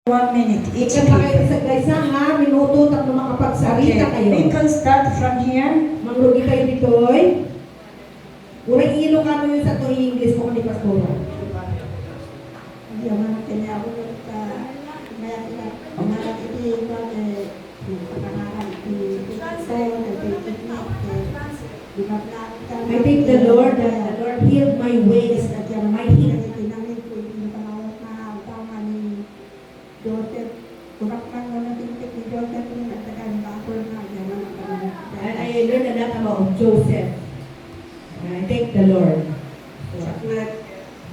1 minute each. Ika pa kayo sa guys ha, minuto tapos makapagsalita kayo. We can start from here. Mangrugi kayo ditoy. Urang Ilocano yun sa to English mo ni Pastora. Yaman natin ako sa maya kita pangalan iti ba pangalan iti I think the Lord healed my ways at yan my healing. tinangin ko yung panahon na tama ni Joseph. Kurap lang na natintik ni Joseph yung nagtagan bakol na yaman ang And I learned a lot about Joseph. And I thank the Lord.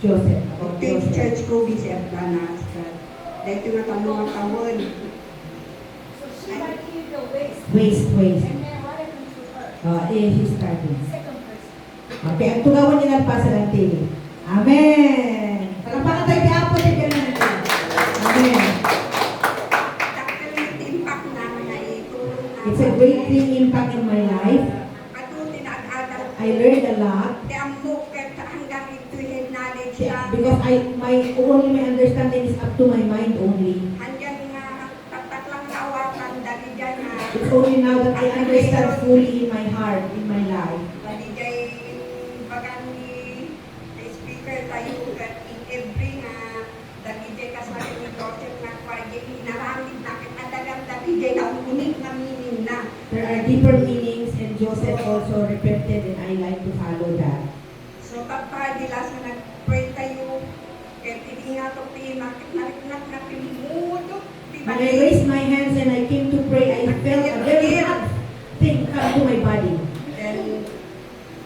Joseph. About Big Joseph. church ko bisi at banas ka. Dahil ito na tanong tawon. So she might heal the waist. Waste. And then what happened to her? He's starting. Second person. Okay, ang tugawan niya ng pasa ng TV. Amen! Talapakan tayo kaya po din natin. Amen. Takal impact naman na itulong na. It's a great thing impact in my life. Patuloy na agad. I learned a lot. Di ang mukha hanggang ito yung knowledge na. Because only my understanding is up to my mind only. Hanggang tatak lang kaawatan dali dyan na. It's only now that I understand fully in my heart, in my life. Dali dyan bagan ni speaker tayo at in every na dali dyan kasali ni Joseph na kwarje inaramid na kitadagang dali dyan ang unik na meaning na. There are deeper meanings and Joseph also repented and I like to follow that. So pagpadila sa nag-pray tayo kaya hindi nga ito pinakit na pimudo. When I raised my hands and I came to pray, I felt a very hot thing come to my body. Then,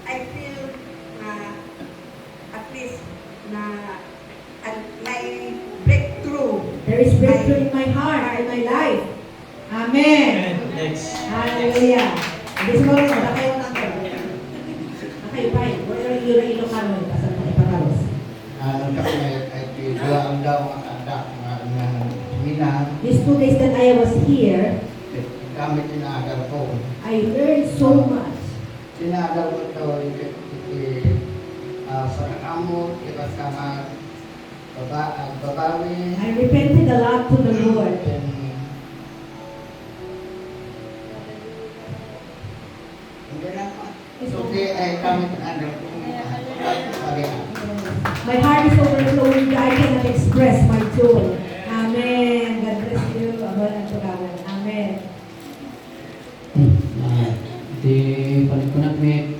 I feel at least na may breakthrough. There is breakthrough in my heart, in my life. Amen. Next. Hallelujah. This morning, nakayo na ako. Nakayo pa eh. Wala yung Ilocano. Pasal na ipatalos. Nung kami ay dua ang daw ang anak ng seminar, These 2 days that I was here, kami tinagal ko. I learned so much. Tinagal ko ito sa kamot, iba sa babawi. I repented a lot to the Lord. Okay, ay kami tinagal ko. My heart is overflowing. I cannot express my joy. Amen. God bless you. Abang ang tugawan. Amen. Di panikunak met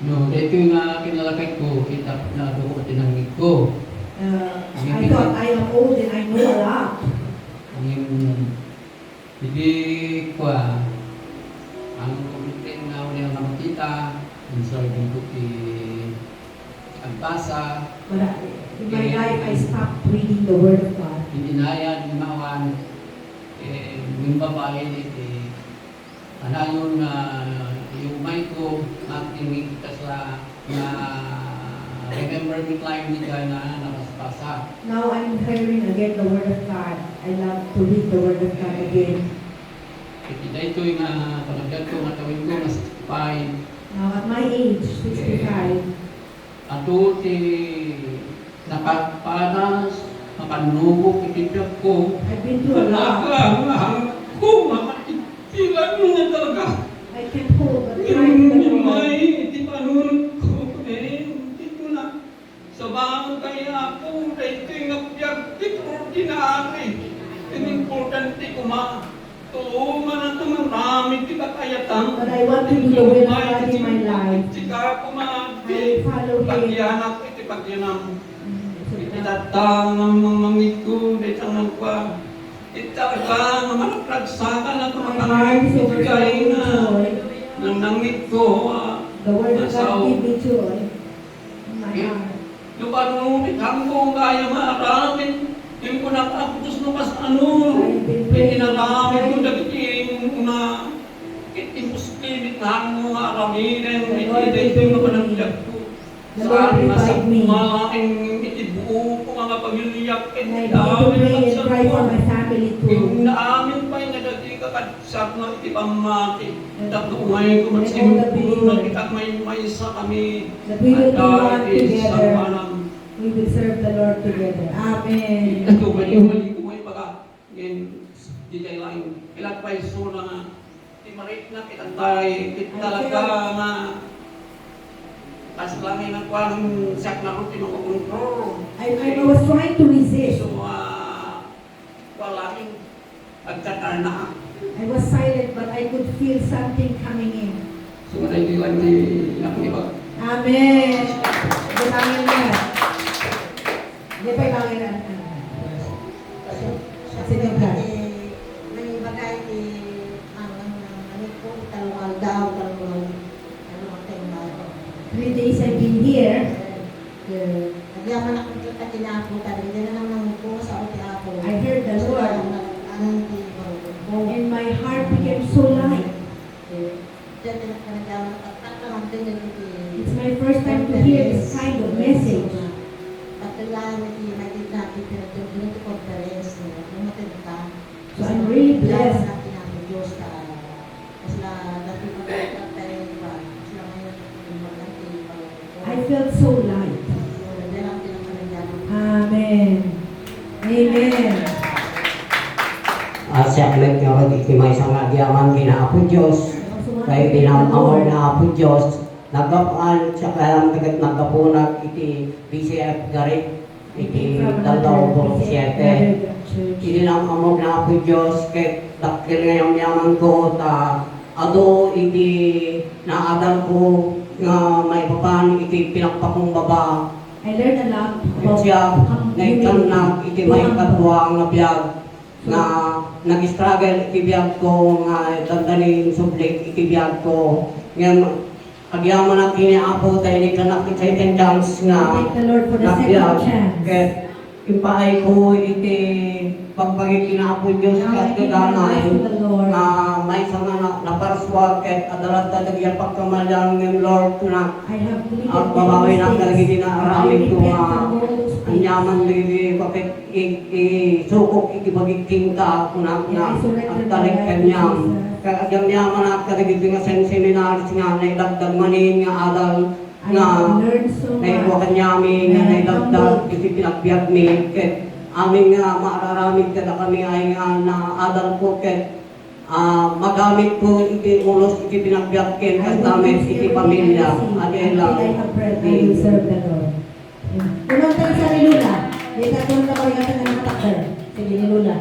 no dito nga kinalakay ko kita na do ko tinangig ko I thought I am old and I know a lot. Hindi ko ang kumitin na ulit ang makita ang sarili ko ang basa But in my life, I stopped reading the Word of God. Hinayad, gumawan, yung babae, anayon na yung may ko, aking kita sa na remember me climb ni ka na nakaspasa. Now I'm hearing again the Word of God. I love to read the Word of God again. Kita ito yung palagyan ko, matawin ko, mas 5. Now at my age, 65, Ato nakapanas, makanubo, kitipyak ko. I've been through a lot. Ko, makatipilan mo na talaga. I can't hold, but trying to Yung the Lord. may, di pa nun ko, hindi ko na. Sa bangon kaya ako, dahil ito yung objective, ordinary. Ang importante ko tulungan na ito, marami kita kayatan. But I want to do the will of God in my life. Sika ko I follow Him. pagyanak, iti pagyanam. Itatang ang mga mamigo, itang nagpa. Itatang ang malapagsakan na My heart is overflowing with joy. nang nangit ko. The Word of God give me joy in my heart. Lupanumit hanggang kaya maraming yung ko nakapos no mas ano. Pininagamit ko dagit yung na itimuslimit na mo araminin. Ito yung napanagdag ko. The Lord revive me. Malaking itibuo ko mga pamilyak. And I need to pray and cry for my family too. Yung naamin pa yung nagati kakadsak na itipamati. Tapos ngayon ko magsimpulo na kita may isa kami. That we will be one At dahil sa together. panang We will serve the Lord together. Amen. ito Iwali ko may baga. Ngayon, di tayo lang. Ilang pa iso na nga. Timarit na kitantay. Talaga nga. Tapos lang yung nagkuhan siyak na rin tinukontrol. I was trying to resist. So, wala yung pagkatarna. I was silent, but I could feel something coming in. So, hindi lang di ba? Amen. Di bangin na. Di pa bangin na. Sige ka. May bagay ni ang ko talong daw talong tayo. 3 days I've been here. Nagyaman ako kita tinapo tadi na naman ko sa ote ako. I heard the Lord. Anong di ko. And my heart became so light. It's my first time to hear this kind of message. So I'm really blessed. I felt so light. Amen. Amen. Siya nga ikimay sa nagyaman ginaapo Diyos. Kaya pinamamor na apo Diyos. Nagapaan siya kaya nagapunag iti PCF garit. Iti Daldaw po 7. Ininamamor na apo Diyos. Kaya dakil ngayong yaman ko. Ado iti naadal ko nga may papan iti pinakpakong baba. I learned a lot about Siya humility. na iti may katuwang na biyag. Na nag-struggle ikibiyag ko nga dandanin sublik ikibiyag ko ngayon agyaman na kiniapo tayo ni kanak second chance nga Thank the Lord for the nabiyag second chance. ket ipaay ko iti pagpagi kinapo Diyos kat kaganay na may nga naparswa ket adalat ta dagyan pagkamalang ng Lord na I have committed at babawi na kalagi na aramid ko nga nga anyaman lili bakit isukok ikibagigting ka kuna na at talik kanyang kaya agyang yaman at kalagiging nga seminaris nga naidagdag manin nga adal nga naidwa kanyami nga naidagdag iti pinagbiag mi ket aming nga maararamid kada kami ay nga na adal po ket magamit ko iti ulos iti pinagbiag ken kastamit iti pamilya at ilang serve the Lord. Unang tayo sa ni Lula. Dito kung kapagatan ng mga takder. Sige ni Lula.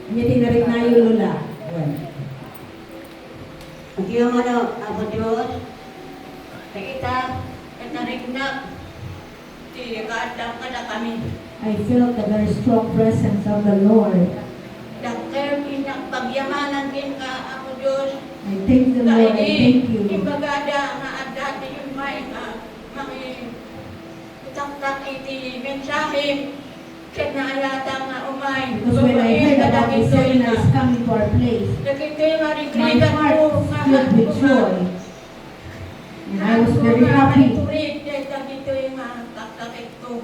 Hindi tinarik na yung Lula. Diyo mo no, Apo Diyos, kita, katarignak, kaadang ka na kami. I felt the very strong presence of the Lord. Dakter, pinagbagyaman din ka, Apo Diyos. I thank the Lord. I thank you. Imbagada nga adati yung may taktak iti mensahe. Kaya naayatang nga umay. Because when I heard about the seminars coming to our place, Nakita yung my marigrigan heart ko nga filled with joy. And I was very happy. Dito yung taktakit ko.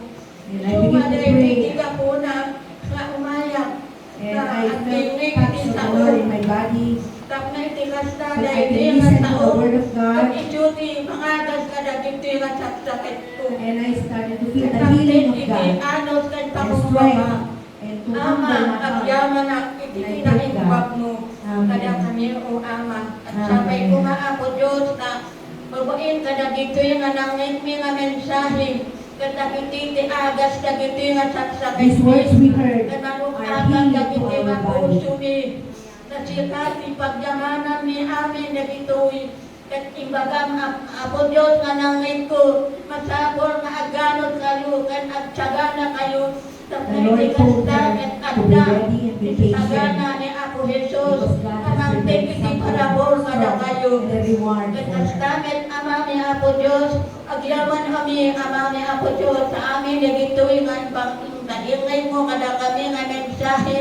And I began to pray. Tiga po na umayak. And I felt touch of the Lord in my body. Tap na itikas na But I dahil could yung listen to the tao. word of God. Pag ityuti, mangagas ka na dito yung sakit ko. And I started to feel the healing of God. Anos kan And pakong strength. mama. And to humble Ama, my heart. agyaman na itinaimbag mo. Amen. Kada kami o ama. At Amen. sabay ko nga ako Diyos na babain kada dito yung anangit mi nga mensahe. Kada kititi agas na dito yung saksakit. These words we heard Kananong are agas na healing dito to yung our body. puso mi. Nasikati pagyamanan mi amin na dito'y kat imbagam Apo Diyos nga nangit ko masabor nga aganod kayo kan agtsaga na kayo sa The Lord told pagkikasta them at to be agda ready and be patient. isagana ni Apo Jesus Because God has kanang prepared iti something parabor kada strong kayo and a reward for us. Kastamet ama ni Apo Diyos agyaman kami ama ni Apo Diyos sa amin na dito'y nga kadingay mo kada kami nga mensahe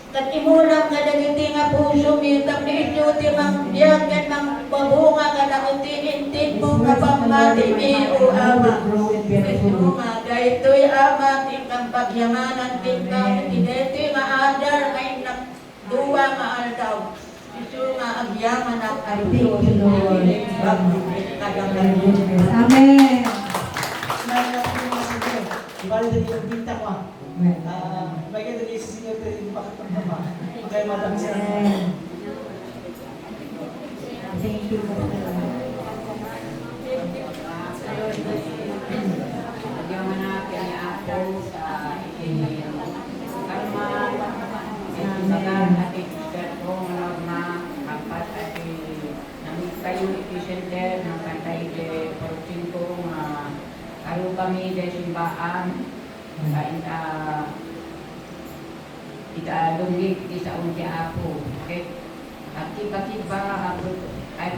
kat imulang kada giti nga puso mi tapos ityuti mang biyag kat mang babunga kada uti-intit mo nga pamati mi o ama ito nga dahito'y ama tingkang pagyamanan tingkang dito'y nga adar ay nagduwa nga aldaw ito So nga agyaman at Thank you, Lord. Tagang Amen. Nalala ko yung mga sige. Ibalik na yung bita ko. Bagay na yung sisinyo ito yung pakatama. Kaya madami siya. Amen. Thank you, Pastor. agyaman na kaya ako sa kalma bagan at ikat ko na kapat at namit kayo i-center ng kantay de porting ko nga karo kami de simbaan kain ita lumig di sa unti ako okay at tiba-tiba ako ay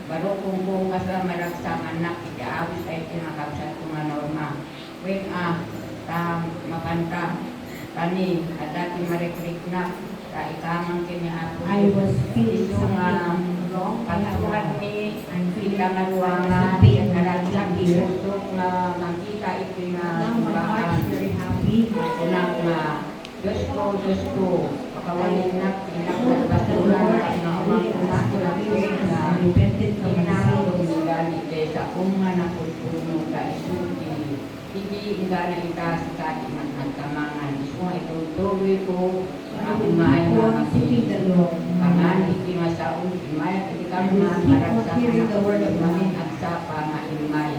baro kung kasama raksang anak itaawis ay kinakapsat ko nga norma when makanta kani at dati marekrik na ikamang kini ako I was feeling iso nga something wrong. pagkatuhan ni I'm feeling kita maluwangan happy and karagsak happy. iso nga makita ito nga Now my heart is very happy. unang nga Diyos ko, pakawalan na, pinakabasuran na umang na Repented from my Inang sins. lumigali sa unga na puno ka isuti. Hindi nga na itaas ka man ang tamangan. Iso nga itutuloy ko ang umay na Seeking the Lord. pangan iti masaon imay iti kami nga maragsak na manin at sapa nga imay.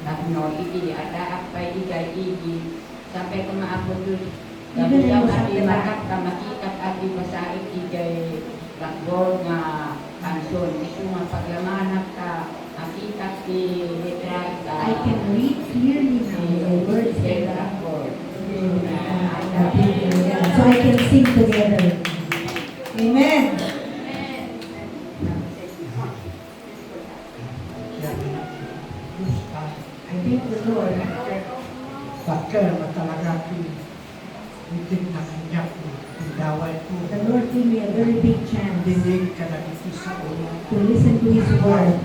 Tapno iti ataak pa igay igi sampai kumaabot Gabi ang ati makat na makita ati masaik igay lakbol nga kanson. Iso nga paglamanap ka makita ti letra ita. I can read clearly now the words Letra that lakbol. so I can sing together. Amen. I thank the Lord. Bakit na talaga itik na kanya ko. Indaway ko. The Lord gave me a very big chance Dinig ka na iti sa ulo. to listen to His word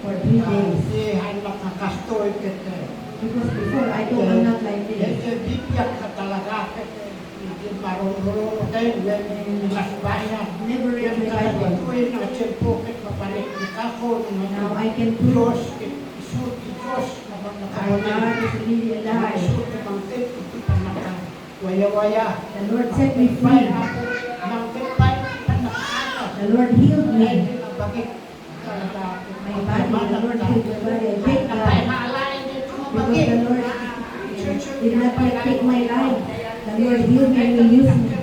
for 3 days. Ay nakakastoy kita. Because before I'm not like this. Bibyak ka talaga kita. Hindi marunong tayo. Mas bayan. Never read my Bible. Ito'y nakachempukit mapalik ni kako. Now I can prove Diyos, isulti Diyos. our God is really alive. Isulti mang tip, iti panaka. Waya-waya. The Lord set me free. The Lord healed me. My body, the Lord healed my body. I thank God. Because the Lord did not yet take my life. The Lord healed me and will use me.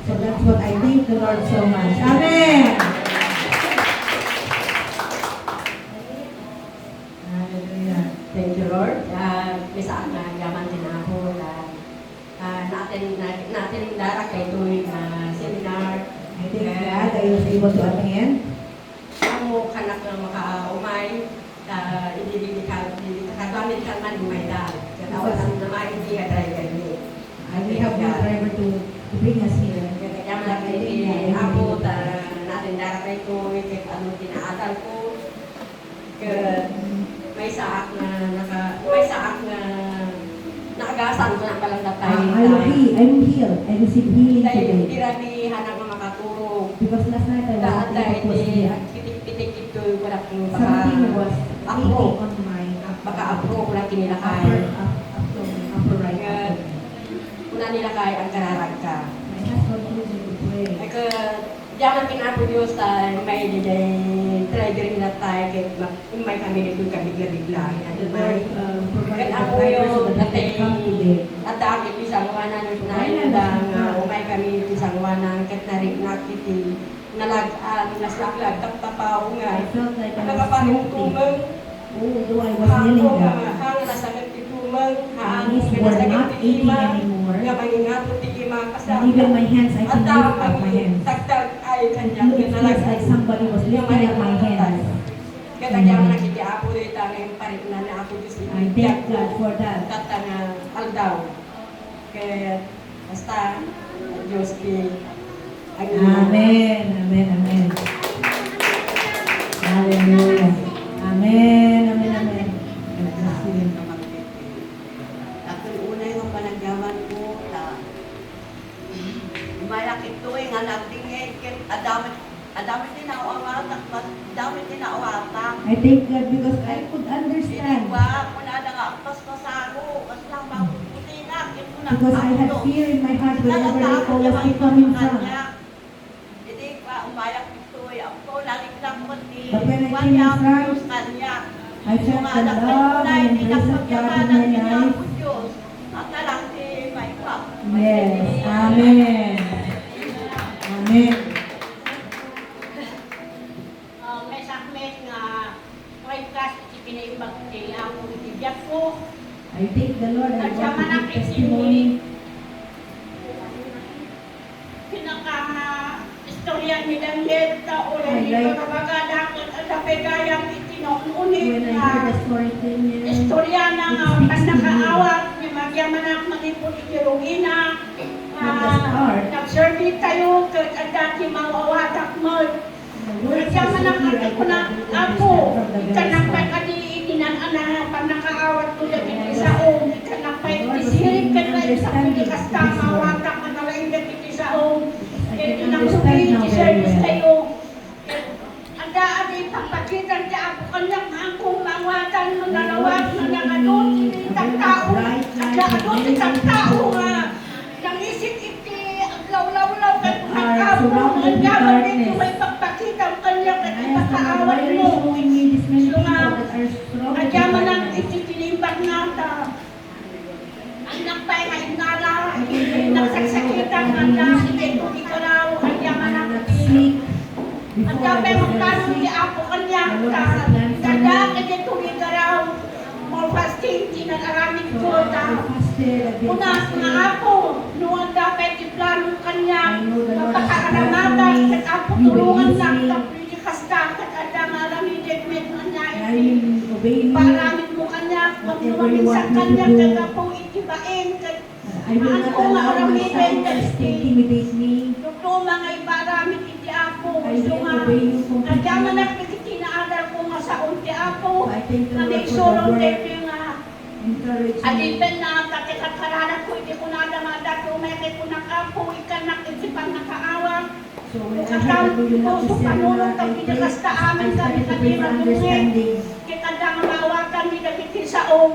So that's what I thank the Lord so much. Amen. Hallelujah. Thank you, Lord. May saan na yaman din ako na natin darak kay tuwing seminar. I thank God I was able to attend. Ako kanak na makaumay, hindi kagamit ka man umay dahil. Katawa lang naman hindi ka driver ni. I will have my driver to bring us here. Kaya malaki ako natin darak kay tuwing kaya ano tinaatal ko. May saak na nakagasan ko na palang datay. I'm healed. I received healing Dahil today. hindi rami hanap na makaturo. Because last night I was Dahil able to hindi sleep. ang pitik-pitik ito wala kong Something was Ako. eating on my baka apro ko lang kinilakay. upper right. Kaya una nilakay ang kararag ka. My husband told me to pray. Kaya diyaman kinapo Diyos tayo may driver nila tayo kaya may kami dito kabigla-bigla. The Lord provided Kaya the ako driver so yung that they can come today. at dami isang wanan yung nahinda umay kami isang wanan kat narik nakiti naslaklag tapapaw nga I felt like I was nakapanungtumang although I was kneeling down. hang nasagad itumang hang Knees were not aching anymore. nga mangingato tigima And even my hands, I at can lift up my hands. tagtag ay It kanyang feels like somebody was lifting up my hands. kaya nagyang nakikita ako dito ang parit na ako Diyos I thank God for that. kata nga aldaw kaya basta Diyos ki Amen. Amen. Amen. Hallelujah. Amen. Amen. Amen. God bless you. At yung una yung panagyaman ko na malaki ito nga nagdingin kit ada God because I could understand. Because I had fear in my heart whenever they call us to coming from. But when I came in front, I felt the love and embrace of God in my life. Yes, Amen. Amen. May sakmet nga kay kas pinaimbag nila ang ibigay ko. I thank the Lord and God to give testimony. Istorya ni Daniel o dito na magandang sa pegayang itinuunin When I na heard the story then, istorya na nga panakaawat ni magyamanak manipod ikirugina nag-survey tayo at dati mawawatak mo magyamanak ako na ako ikanakpay kadi itinanana panakaawat ko daging isaong ikanakpay isirik ka na sa pinikasta mawatak manalain daging isaong itinang service tayo adi papakitan di ako kanyang angkong mawatan mo nalawag na nangadot itang tao naglaadot itang tao nga nangisip iti aglaw-law-law ka nagkabong ang yaman dito may pagpakitang kanyang nagpakaawat mo so nga agyaman ang iti tinimbag nata ang nagpay nga inala nagsaksakitan nga iti kung ikaraw agyaman ang iti ang dami mong tanong di ako kanya kada kanya tuwing araw more fasting tinag-araming ko una nga ako noong dapat i-plano kanya mapakaramatan kat ako tulungan lang kapili kasta kat ada nga araming judgment kanya paaramin mo kanya kung lumaminsan kanya kat ako itibain kat I will not allow myself to intimidate me. Totoo mga ibaramit iti ako. I So will nga, obey you completely. nagyaman na kitinaadar ko nga sa unti ako. I thank the Na Lord may for the surong word. tayo nga. Encourage me. Alipen na katikakaranan ko, hindi ko nada nga dati umeke ko na ako, ikanak, isipan nakaawa. So whenever Kakam we will ko, have to so say, panulong Lord, I kang pray, pinakasta amin ask kami us to pray for understanding. Kita nga maawakan, hindi nakiti sa om.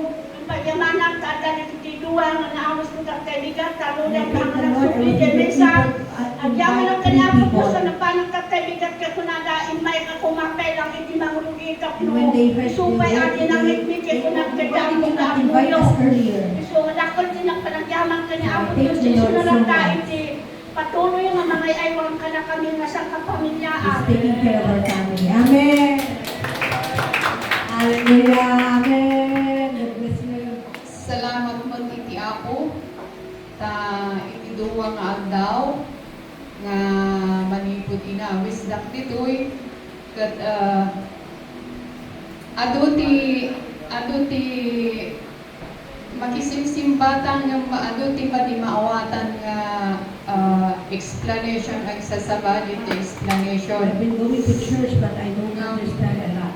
Pagyamanang kada nagtitiduwa nga naawas ko kang kaibigan, talo lang mga nagsubli mesa. Agyaman ang kanya po sa napanang kaibigan ka kunada imay ka kumapay lang hindi mangurugi ka And when they heard supay the ati nang word, higmit they ko nang kaya mo did not invite us earlier. So lakol din ang panagyaman kanya ako Thank Diyos you, Lord, iso na lang so much. tayo patuloy nga mga aywan ka na kami nga sa kapamilyaan. He's taking care of our family. Amen. Hallelujah. Amen. God bless you. Salamat mo iti ako ta iti duwa nga adlaw nga manipod inawis dak ditoy ket adu ti makisimsimbatan nga adu ti padi maawatan nga explanation ang sasaba dito explanation. I've been going to church but I don't understand a lot.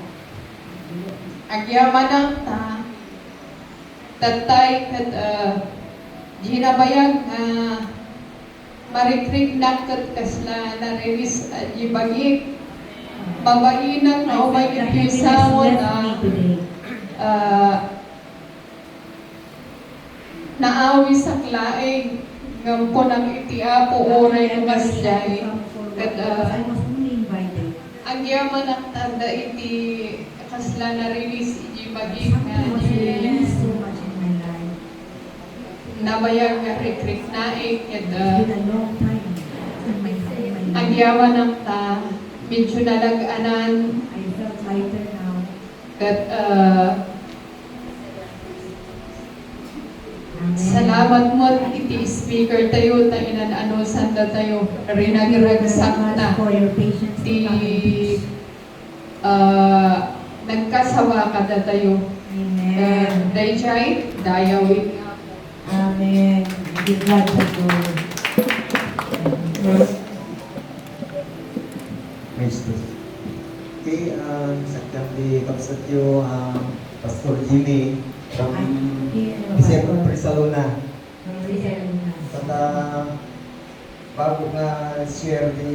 Agyaman ang tatay kat ginabayag marikrik na kat kasla na release ibagik babainang na umay ipisawon naawi sa klaeng ng punang itiapo oray ng masjay kat I was only invited. agyaman ang tanda iti kasla na release ibagik na Something was released so much in my life. nabayag nga rikrik na It's ket been a long time in my life. agyawan ang ta medyo nalaganan I felt lighter now. ket Amen. salamat mo iti speaker tayo ta inan sanda tayo rinagragsak na for your patience ti to come and teach. nagkasawa kada tayo Amen. dayjay dayawin Amen. Give God the glory. Kristus. Okay, sakdam di kapsatyo Pastor Jimmy from Isipon Prisaluna. At bago nga share di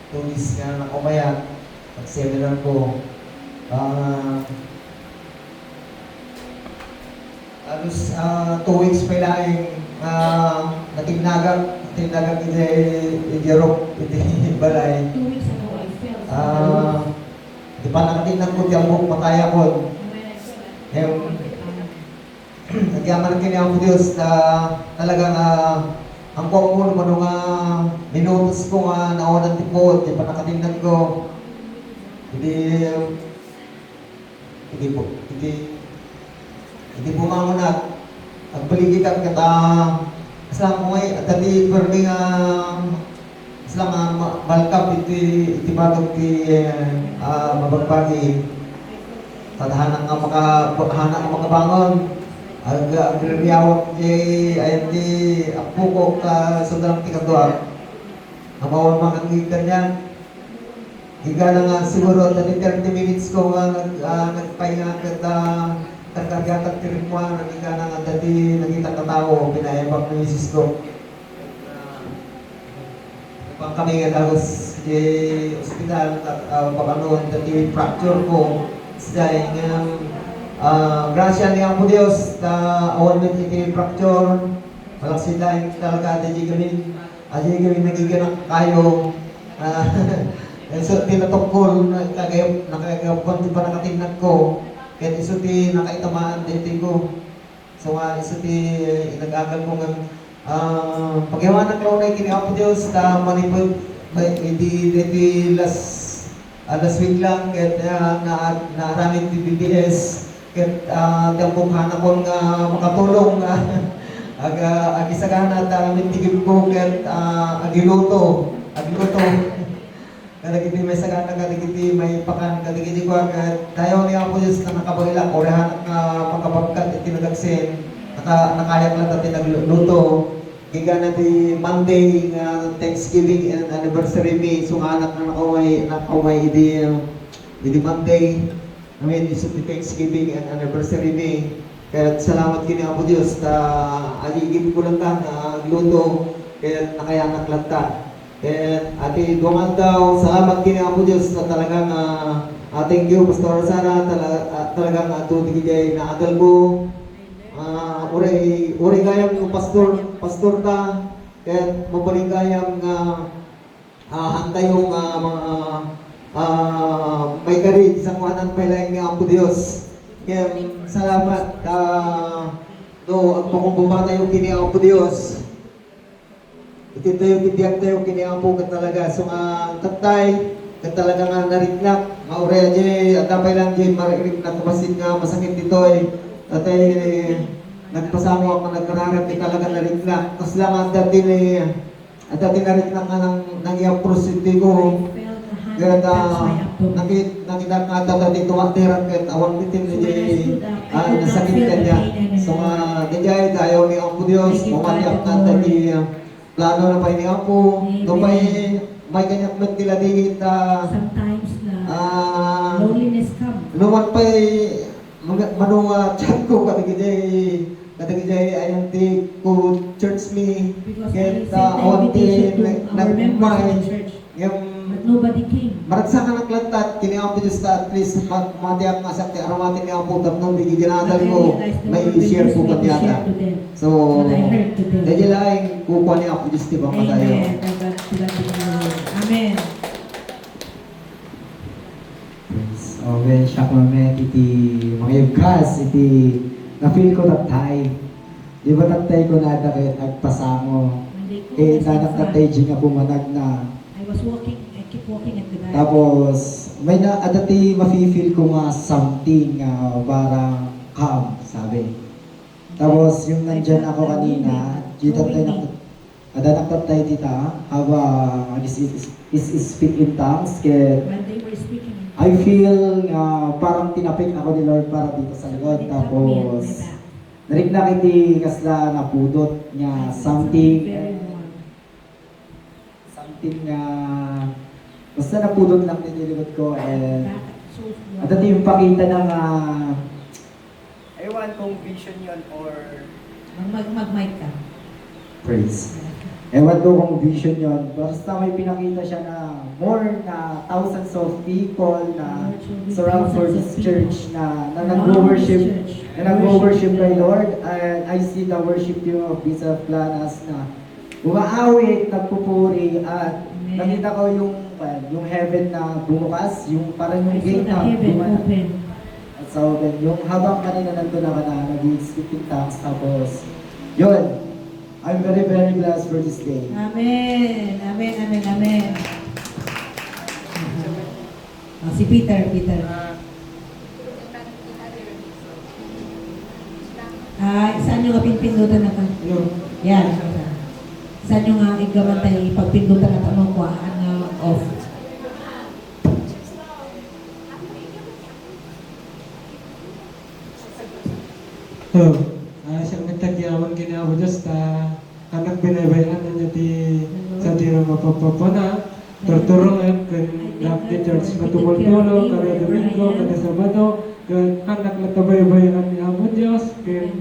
tulis nga na umayat, pag-seminar ko, Halos 2 weeks pa lang natinagag iti Europe iti balay. 2 weeks ago, I fell. Di pa nakatingnan ko diyang buhok mataya ko. Nagyaman kini ang Diyos na talagang ang common mo nung minutos ko nga naonan tipod, di pa nakatingnan ko. Hindi bumangonat. Ang baligitan kata isang mo ay dati permi isang balkap iti bagong ti mabagbagi. Tadhana nga makabangon. Agriyawak ayan ti apo ko ka sundalang ti kadwa. Amawan makangigan niya. Higa na nga siguro 30 minutes ko nga nagpahinga kagagatan tirimwa, higa na nga dati nakita katao, pinayabak ng misis ko. Pag kami nga tapos di ospital, paganoon dati fracture ko, dahil nga grasya niya po Diyos na awan mo iti fracture, malaksi dahil talaga di gawin nagiganang kayo. So, tinatokol, nakagawpan di pa nakatingnan ko. Kaya iso ti nakaitamaan din ko. So nga iso ti nag-agal ko nga pagyawan ng launay kini Apo Diyos na manipod di last week lang kaya naaramid ti BBS kaya dambong ko nga makatulong agisagana at mintigib ko kaya agiluto kadagiti may sagana, kadagiti may pakan, kadagiti ko agad. Tayo niya po Diyos na nakabagila, orehan na magkapagkat at tinagagsin, nakayak lang natin nagluto. Giga na di Monday, Thanksgiving and anniversary me, so anak na nakamay di Monday. I mean, iso di Thanksgiving and anniversary me. Kaya salamat kini po Diyos na aligib ko lang ka na luto, kaya nakayanak lang ta. And ati duman daw, salamat kini Apo Diyos na talagang thank you Pastor Sara, talagang ato digay na adal ko. Uri gayam ng pastor ta, kaya mabaling gayam hantay yung may karit isang wanan pailaing ni Apo Diyos. Kaya salamat ang pagkumbumata yung kini Apo Diyos. Itiyak tayo kiniampo ka talaga. So tatay, ka talaga nga nariknak. Mauraya dyan, at tapay lang dyan, maririk na kumasin nga masakit dito eh. Tatay, nagpasamo ako nagkararap, di talaga nariknak. Tapos lang ang dati nariknak nga ng iyang prositi ko. Kaya nakita nga dati tumatirap kahit awang bitin na dyan, nasakit ka niya. So dyan, tayo ni Apo Diyos, mamatiyak na dati plano na pa ini ako. Doon may ganyan magtila digit. Sometimes loneliness come. Luman pa manuwa chat ko katigijay ayang ti ko church me. Get onti nagmay. Nobody came. Maragsa ka naglantat, kini Apo Diyos ta at least matiyak nga sakti aramatin ni Apo tapno bigyan ginadal ko may i-share po katiyata. So, dahil lang kukuha ni Apo Diyos diba patayo. Amen. Okay, siya ko namin iti mga yugkas, iti na-feel ko tatay. Di ba tatay ko na dakit agpasamo? Tanak tatay dyan nga pumanag na. I keep walking at the back. Tapos, may na adati mafe-feel ko nga something parang calm, sabi. Tapos, yung nandyan ako kanina, dito tayo nakatay tita, habang is speak in tongues, kaya When they were speaking, I feel parang tinapik ako ni Lord para dito sa likod. Tapos, narignak iti kasla na pudot niya something nga basta napudot lang din yung likod ko and at dati yung pakita ng ewan kung vision yun or mag-mic ka. praise. Ewan ko kung vision yon. Basta may pinakita siya na more na thousands of people na surround for this church na nag-worship kay Lord. And I see the worship team of Bishop Planas na umaawit, nagpupuri, at nakita ko yung heaven na bumukas, yung parang yung gate na bumukas. At so, yung habang kanina nandun ako na nag-speaking tongues, tapos, yun, I'm very, very blessed for this day. Amen. Amen, amen, amen. Si Peter. Saan nyo nga pindutan na yan. Saan nyo nga igawantay pagpindutan na tamang kuhaan na off. Siyang nagtagyaman kinawa Diyos ta anak binabayan na niya sa tira mapapapana torturongan kan lap di church na tumultulo kada Domingo, kada Sabado kan anak na tabaybayan ni Amo Diyos kan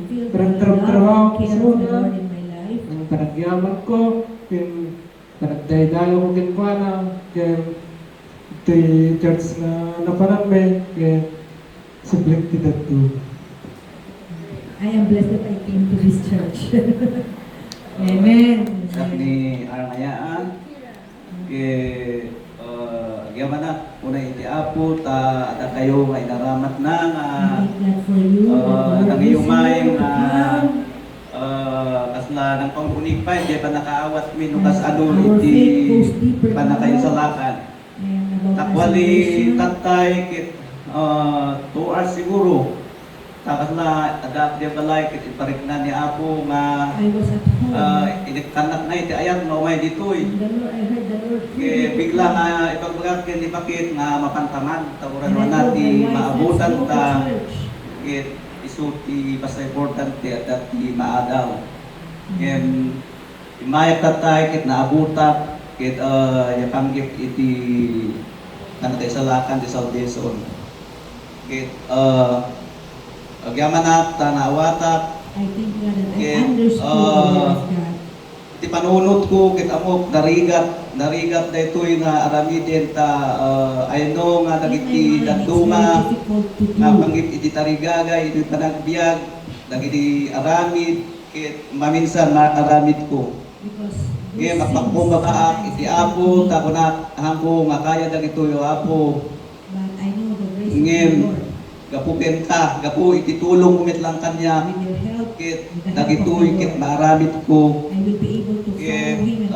trabaho ko suna ang panagyaman ko kan panagdaydayo ko kinkuana kan ito church na napanamay kan sublected to. I am blessed that I came to this church. Amen. Sa ni Arangayaan, agyaman una iti apo, ta kayo nga inaramat na nangiyumay kasla ng pangunipay, di pa nakaawat minukas iti panakayo sa lakan. Takwali tatay, 2 hours siguro, tapos na adapt dia balay kit iparik na ni Apo nga inikanak na iti ayat maumay ditoy. Bigla nga ipagbagat ken ipakit nga mapantaman taburan nati maabutan ta kit isuti basta importante at ti maadaw. Ken imayat tatay kit naabutak kit yapanggip iti kanatay salakan ti salvation. Kit agyaman na tanawatak ti panunot ko kit amok narigat daytoy nga aramiden ta ayno nga dagiti daduma nga panggip iti tarigagay iti panagbiag dagiti aramid kit maminsan aramid ko kaya magpagbumbakaak iti Apo takunak hangko nga kaya dagitoy o Apo ngem gapu benta, gapu ititulong kumit lang kanya kit dagitoy kit maaramit ko kit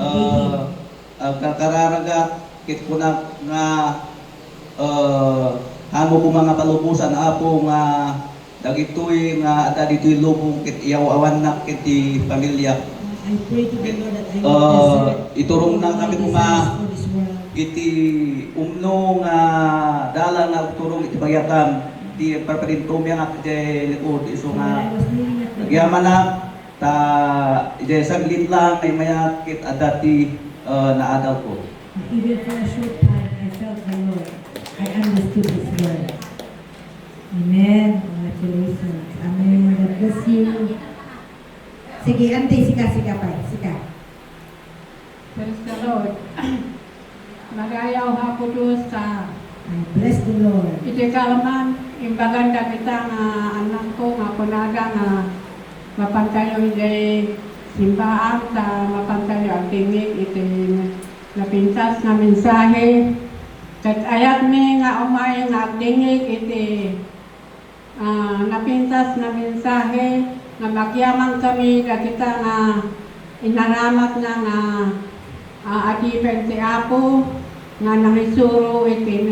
kararaga kit kunak nga hamo ko mga palubusan Apo nga dagitoy nga ada ditoy lubong kit iyaw-awan na kit ti pamilya iturong na kami kuma iti umno nga dala nga turong iti pagyatam di perperintum yang ak je likod iso nga nagyaman na ta je saglit lang ay mayakit adati naadaw ko. Even for a short time I felt the Lord. I understood His word. Amen. Congratulations. Amen. God bless you. Sige, ante, sika pa. Praise the Lord. Magayaw hapo Diyos sa bless the Lord. iti kalaman, imbaganda kita nga anak ko, nga punaga nga mapantayo iti simbahan sa mapantayo ang tingin iti napintas na mensahe. Kat ayat mi nga umay nga tingin iti napintas na mensahe nga magyaman kami na kita nga inaramat na nga atipen si Apo nga nangisuro iti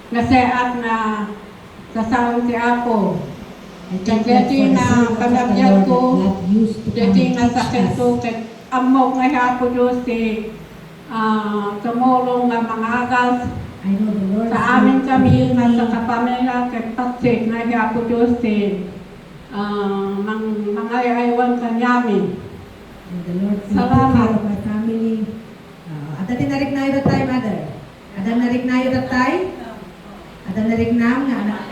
naseat na sasawang si Apo. Kaya na panagyan ko, dati nga sakit ko, amok nga Apo Diyos si tumulong nga mga agas. Sa amin kami nga sa kapamilya, kaya patsik nga Apo Diyos si mga aywan kanyami. Salamat. Ada tinarik na yun tayo, mother. Ada narik na yun tayo. Ada narik na nga anak.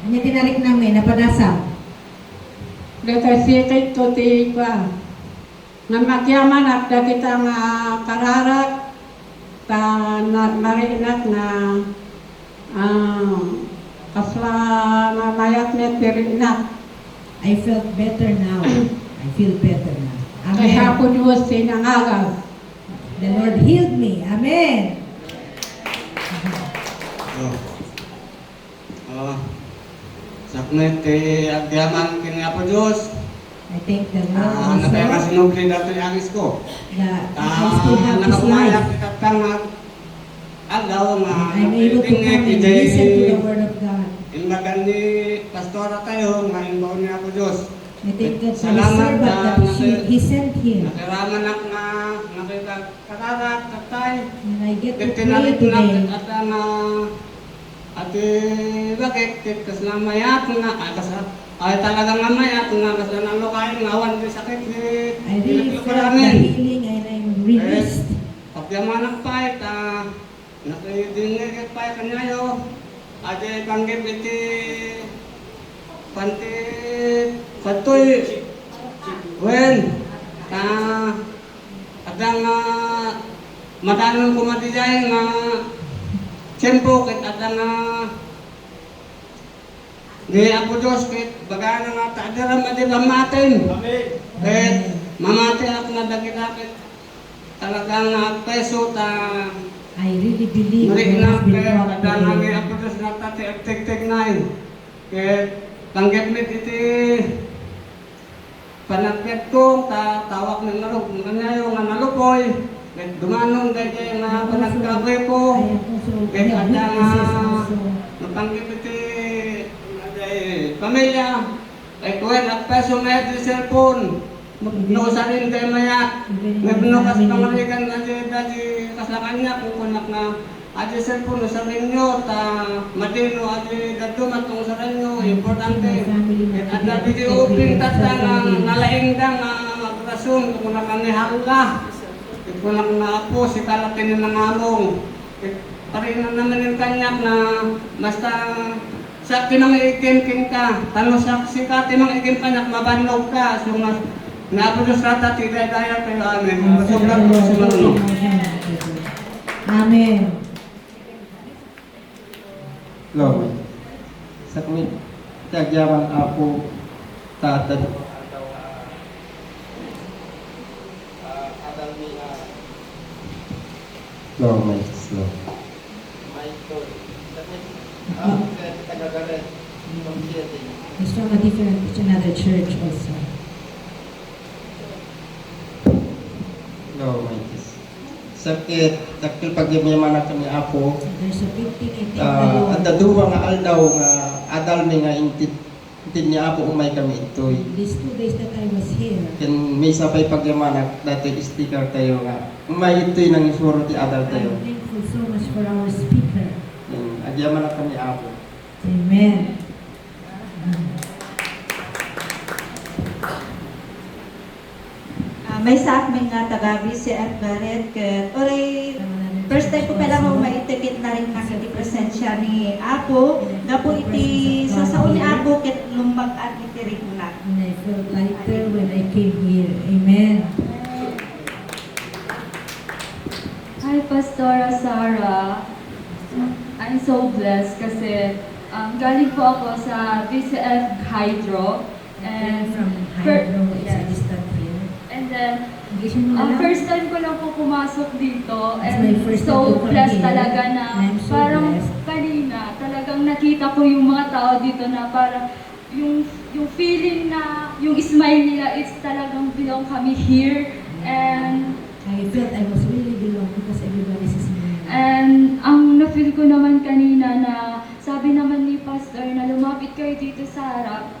Ano tinarik namin, napadasam. Dito sikit ko ti kwa. na magyaman at kita nga kararat ta marinat na kasla na mayat net pirinat. I felt better now. I feel better now. Kaya Amen. po Diyos sinangagal. The Lord healed me. Amen. Saknet kay agyaman kini Apo Diyos. I thank the Lord Nakaya also kasinugli dato yung agis ko. that I still have this Nakakumayak life. katang agaw nga. I'm able to come and listen to the Word of God. Inmagan ni Pastora tayo, nga inbaon niya Apo Diyos. I thank God for His Salamat servant that He sent him. Nakiraman ak na nakikakarat, katay. And I get to pray Tinalit na today. at ang ati bakit kaslamayat nga ay talagang mamayat nga kaslan ang lokain nga awan di sakit ni I really felt the healing and I'm released. Pagyaman pait nakidingit pa kanyayo ade panggip iti panti patoy wen adang matanon kumatijay nga Siyempo, kit at ang di Apo Diyos, kit baga nga taadiram at pamatin. Kit mamati ako na dagit-dagit. Talagang peso ta I really believe Mari God na has been kit brought adang ang today. Apo Diyos na tati at tig-tig-nain. Kit panggapit iti panagpit ko, tawak ng narog. Kanyayo nga nalupoy. Kit dumanon dahil nga panagkaboy ko. Kaya ada napanggip iti pamilya ay kuwen at peso may di cellphone no sa rin tayo maya ngabno kas pangalikan adi kaslakan niya kung kunak na adi cellphone no sa rin nyo ta matino adi dado matong sa rin nyo importante at ada video pintat na nalaing da nga magrasun kung nakangihal ka kung nakanapo si kalatin ng among parin na naman yung kanyak na basta sa tinang ikim ka, talo sa si ka tinang ikim kanyak, mabanlog ka. So, nabulos rata, tida-daya kayo amin. Sobrang po sa marunong. Amen. Lord, sa kami, kagyaman ako, tatad. Lord, my Lord. He's from a different, another church also. Lord, my sakit, dakil pagyaman kami ako. There's a big thing in the At duwa nga aldaw nga adal mi nga intit niya ako umay kami itoy. These 2 days that I was here, Ken may sabay pagyaman dati sticker tayo nga umay itoy nang isuro ti adal tayo. I'm thankful so much for our speaker. Agyaman kami ako. Amen. May sa amin nga tagabi si Ed Barret ket oray first time ko pala mo maitikit na rin nakiti presensya ni Apo gapo iti sasaon ni Apo ket lumbag-an iti ringnat. And I felt lighter when I came here. Amen. Hi, Pastora Sarah. I'm so blessed kasi galing po ako sa VCF Hydro. And from Hydro, it's a distant here. And then, Gising mo na lang. first time ko lang po pumasok dito. It's my And first time so to come blessed here. talaga na And I'm so parang blessed. kanina, talagang nakita ko yung mga tao dito na parang yung feeling na yung smile nila, it's talagang belong kami here. And I felt I was really belong because everybody sees me. And ang na-feel ko naman kanina na sabi naman ni Pastor na lumapit kayo dito sa harap,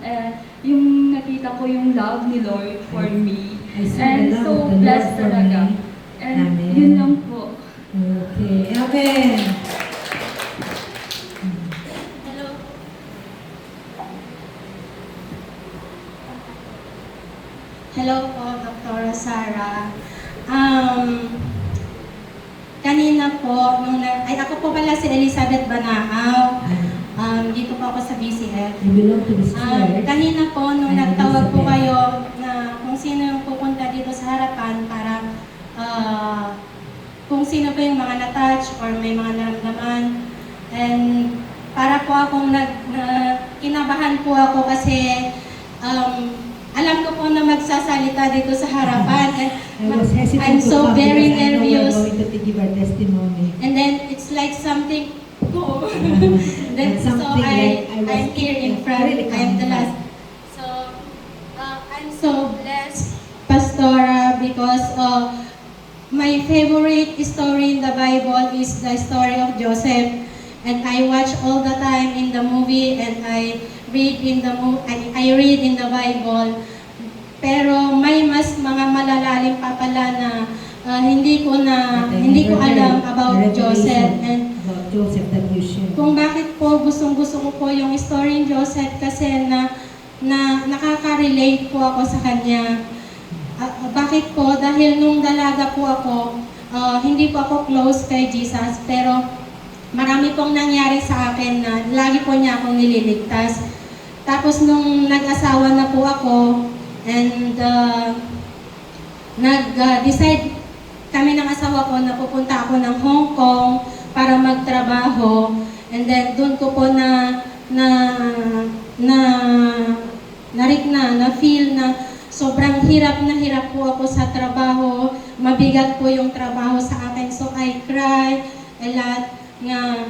yung nakita ko yung love ni Lord for me. I saw And the love so of the blessed Lord for talaga. me. And Amen. yun lang po. Okay. Amen. Hello po, Dr. Sarah. Kanina po, ako po pala si Elizabeth Banaaw. Dito po ako sa BCF. You belong to this church. Kanina po, nung I'm nagtawag po Elizabeth. kayo na kung sino yung pupunta dito dito sa harapan para kung sino po yung mga na-touch or may mga naramdaman. And para po akong kinabahan po ako kasi alam ko po na magsasalita dito sa harapan. And I was hesitant I'm to so come very because I know nervous. we're going to give our testimony. And then it's like something go. Then And so something like I was I'm here in front. really I'm the coming last. So I'm so blessed, Pastora, because my favorite story in the Bible is the story of Joseph, and I watch all the time in the movie, and I read in the Bible. Pero may mas mga malalalim pa pala na hindi ko alam about Joseph. And Joseph that you shared. kung bakit po gustong-gusto ko po yung story ni Joseph kasi na nakaka-relate po ako sa kanya. Bakit po? Dahil nung dalaga po ako, hindi po ako close kay Jesus, pero marami pong nangyari sa akin na lagi po niya akong nililigtas. Tapos nung nag-asawa na po ako, and nag-decide kami ng asawa ko na pupunta ako ng Hong Kong para magtrabaho. And then doon ko po na-feel na sobrang hirap po ako sa trabaho. Mabigat po yung trabaho sa akin. So I cry a lot nga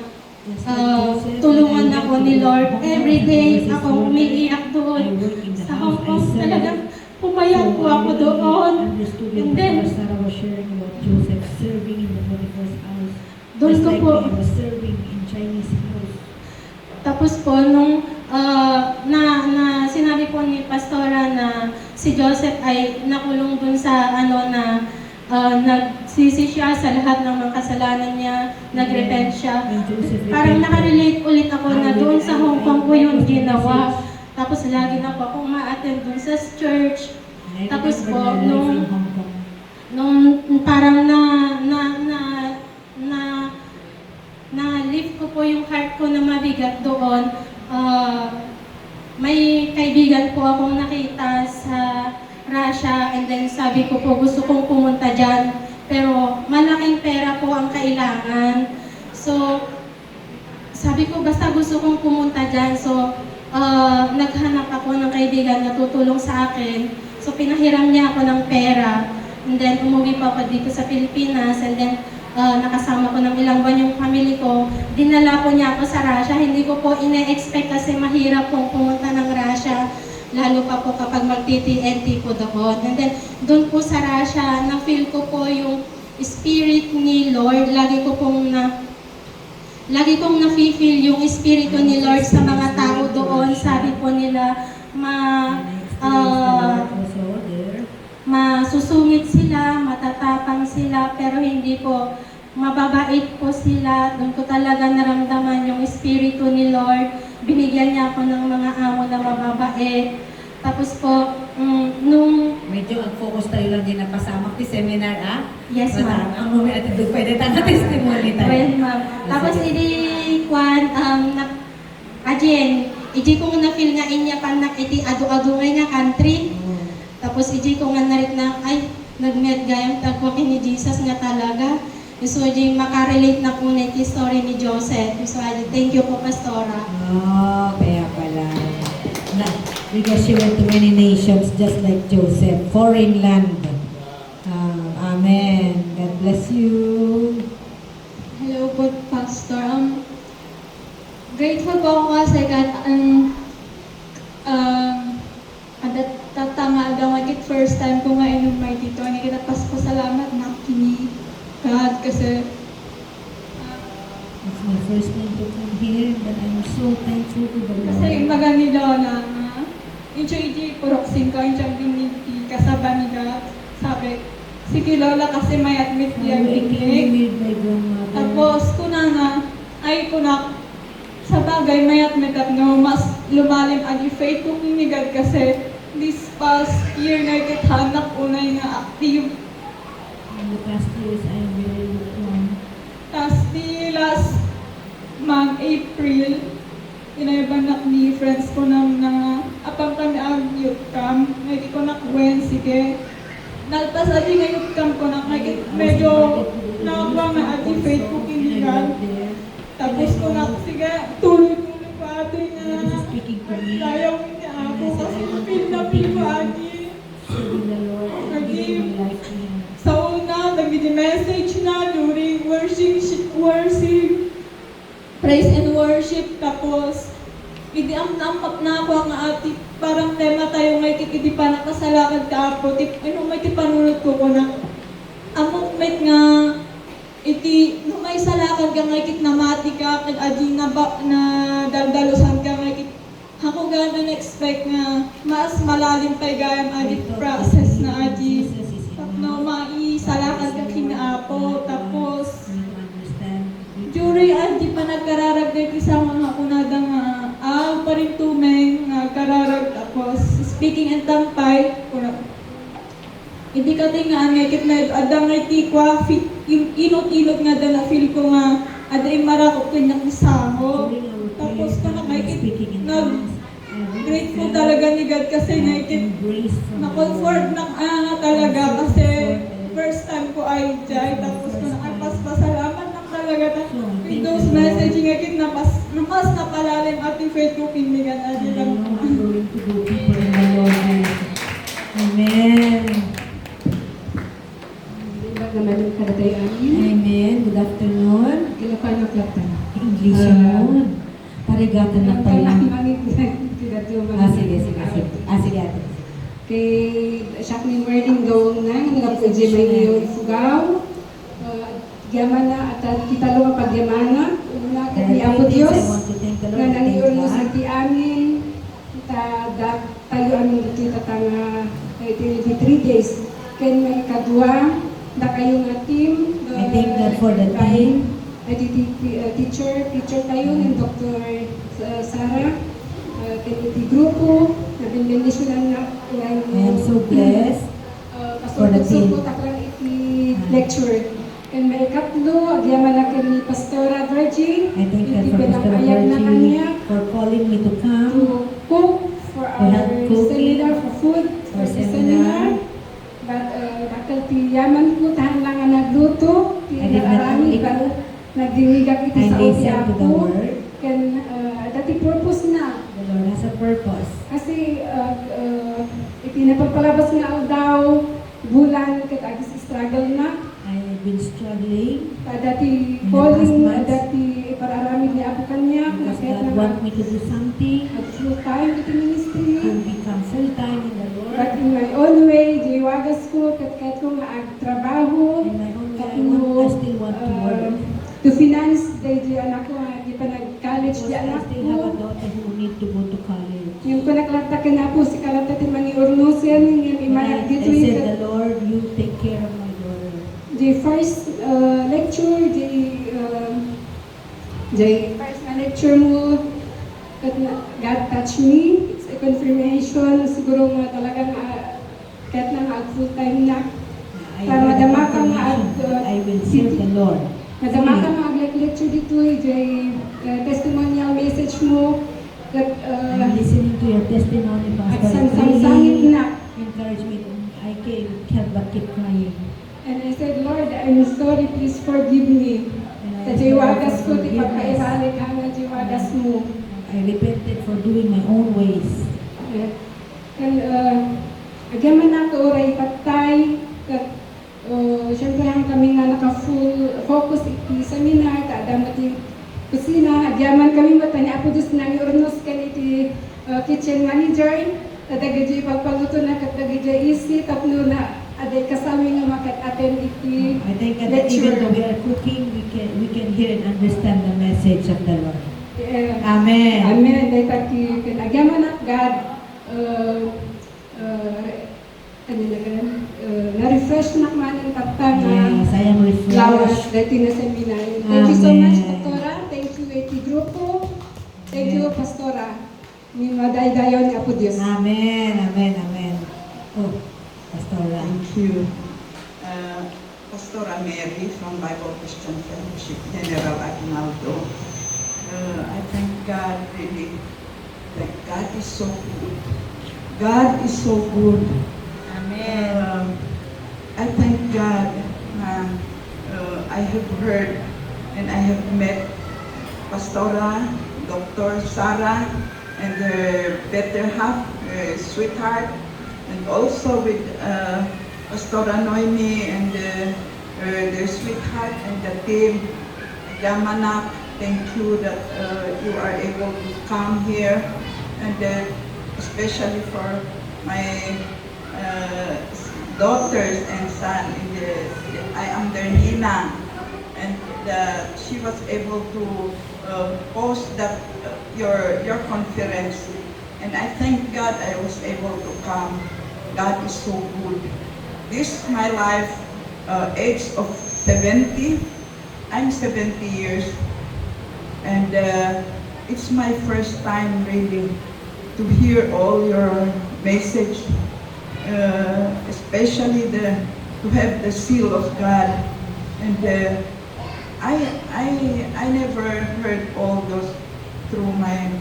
tulungan ako ni Lord. Every day ako umiiyak doon sa Hong Kong. Talagang pumayag po ako doon. And then, Sarah was sharing about Joseph serving in the Potiphar's house. doon Just ko like po, he was serving in Chinese house. tapos po nung sinabi po ni Pastora na si Joseph ay nakulong dun sa nagsisi siya sa lahat ng mga kasalanan niya, nagrepent siya. Parang nakarelate ulit ako na doon sa Hong Kong ko yung ginawa. Tapos lagi na po akong ma-attend doon sa church. Tapos po, nung parang na-lift ko po yung heart ko na mabigat doon, may kaibigan po akong nakita sa Russia, and then sabi ko po gusto kong pumunta dyan, pero malaking pera po ang kailangan. So, sabi ko basta gusto kong pumunta dyan. So, naghanap ako ng kaibigan na tutulong sa akin. So, pinahiram niya ako ng pera. And then, umuwi pa ako dito sa Pilipinas. And then, nakasama ko ng ilang buwan yung family ko. Dinala po niya ako sa Russia. Hindi ko po ine-expect kasi mahirap pong pumunta ng Russia. Lalo pa po kapag mag-TTNT po doon. And then, doon po sa Russia, na-feel ko po yung spirit ni Lord. Lagi kong na-feel yung espiritu ni Lord sa mga tao doon. Sabi po nila, masusungit sila, matatapang sila, pero hindi po, mababait po sila. Doon ko talaga naramdaman yung espiritu ni Lord. Binigyan niya ako ng mga amo na mababait. Tapos po, nung... Medyo ang-focus tayo lang din na pasama sa seminar, Yes, ma'am. Ang mumi at ito, pwede tayo testimony tayo. Well, ma'am. Tapos, iji ko na feel nga inya panak iti adu-adu nga country. Tapos, iji ko nga narit na, nag-met gayang tagwa ni Jesus nga talaga. So, iji makarelate na po na iti story ni Joseph. So, thank you po, Pastora. Kaya pala. Because she went to many nations just like Joseph, foreign land. Amen. God bless you. Hello po, Pastor. Grateful po ako kasi tatanga daw first time ko nga inumay dito. Kita Pasko salamat na kini God kasi It's my first time to come here, but I'm so thankful to the Lord. kasi magani Lola nga iji puroksin ko yung biniti kasaba nila. Sabi, sige Lola kasi may admit niya clinic. Tapos kunak sa bagay may admit at no, mas lumalim ang faith kong inigad kasi this past year na ikithanak unay nga active. In the past years, I'm very lukewarm. Tapos di last month, April, inaibanak ni friends ko na apang kami ang youth camp. Hindi ko nakwen, sige. tas adi ngayon kam ko na medyo nakakuha nga adi faith ko kinigan. Tapos ko na sige tuloy-tuloy pa adi nga dayaw niya ako kasi feel na feel ko adi. Sa una, nag-message na during worship, praise and worship, tapos hindi ang nampak na ako nga ati, parang tema tayo ngay kikidi pa nakasalakad ka po, may tipanulot ko na, ang movement nga, iti, nung may salakad ka ngay kit namati ka, kag adi na daldalusan ka ngay kit, ako gano'n expect nga, mas malalim pa gayam adi process na adi, no, maisalakad ka kinaapo, tapos jury adi pa nagkararag na isang mga kunada nga pa rin tumeng kararag, tapos speaking and tampay hindi ka tingaan nga kit na adang nga tikwa yung inot-inot nga da na feel ko nga ada yung marakot ko yung isamo, tapos ka na may kit grateful talaga ni God kasi na-comfort na talaga kasi first time ko ay jay, tapos ko nakapasalamat na talaga with those messaging agad na mas napalalim at yung faith ko pinigan adi lang. Amen. Amen. Good afternoon. English yun. Parigatan na tayo. Sige ate. Kay Jacqueline Werding gawang na, nga po di may iyo ifugaw. Yamana at kita lupa pagyamana. Una kat ni Apo Diyos. Nga nangiyon mo sa ti amin. Kita tayo amin dito tanga 3 days. Kaya may kadua, na kayo nga team. I thank God for the time. Teacher tayo ng Dr. Sarah. Kaya grupo, nabindisyonan na I am so blessed for the team. Taklang lecture. And may katlo, agyaman na kay Pastora Virgin. I thank God for Pastora Virgin for calling me to come to cook for our seminar, for food, for the seminar. But faculty yaman po, tahan lang ang nagluto. Pinarami pa, nagdinigak ito sa usiya po. Can dati purpose na. The Lord has a purpose. Kasi ipinapagpalabas nga daw bulan kat agis struggle na. I've been struggling. Dati calling, dati ipararamid niya ako kanya. Because God want me to do something. At full time ito ministry. To become full time in the Lord. But in my own way, jiwagas ko kat ko nga agtrabaho. In my own way, I still want to work. To finance, di anak ko nga, di pa nag-college di anak I still have a daughter who need to go to college. Yung ko naklata ka na po, si kalata ti mani urnusian, yung imayag dito I said, the Lord, you take care of my daughter. The first lecture, the first na lecture mo, God touch me, it's a confirmation, siguro nga talagang kahit na full time na. Para madama ka nga I will serve the Lord. Madama ka mag-lecture dito, testimonial message mo. I'm listening to your testimony, Pastor. At samsangit na. Encourage me. I can't but keep crying. And I said, Lord, I'm sorry, please forgive me. Sa jiwagas ko, di pagkaibalik ka ng jiwagas mo. I repented for doing my own ways. And agaman na ito, oray patay. Siyempre lang kami nga naka-full focus iti seminar, kaadamat yung kusina. Agyaman kami matanya ako Diyos na urnos ka iti kitchen manager. Tadagay pagpaluto na katagay isi, tapno na aday kasami nga makat-attend iti I think that even though we are cooking, we can hear and understand the message of the Lord. Amen. Amen. Dahil pati agyaman at God, na-refresh na man ang tapang yes, I am refreshed. Lawas dati na seminar. Thank you so much, Pastora. Thank you, Eti Grupo. Thank you, Pastora. Ni maday-dayon ni Apo Diyos. Amen, amen, amen. Oh, Pastora. Thank you. Pastora Mary from Bible Christian Fellowship, General Aguinaldo. I thank God really that God is so good. God is so good. Amen. have heard and I have met Pastora, Dr. Sarah, and her better half, her sweetheart, and also with Pastora Noemi and their sweetheart and the team. Yamanak, thank you that you are able to come here, and especially for my daughters and son. I am their Nina, and she was able to post that your conference, and I thank God I was able to come. God is so good. This is my life, age of 70. I'm 70 years, and it's my first time really to hear all your message, especially to have the seal of God. And I never heard all those through my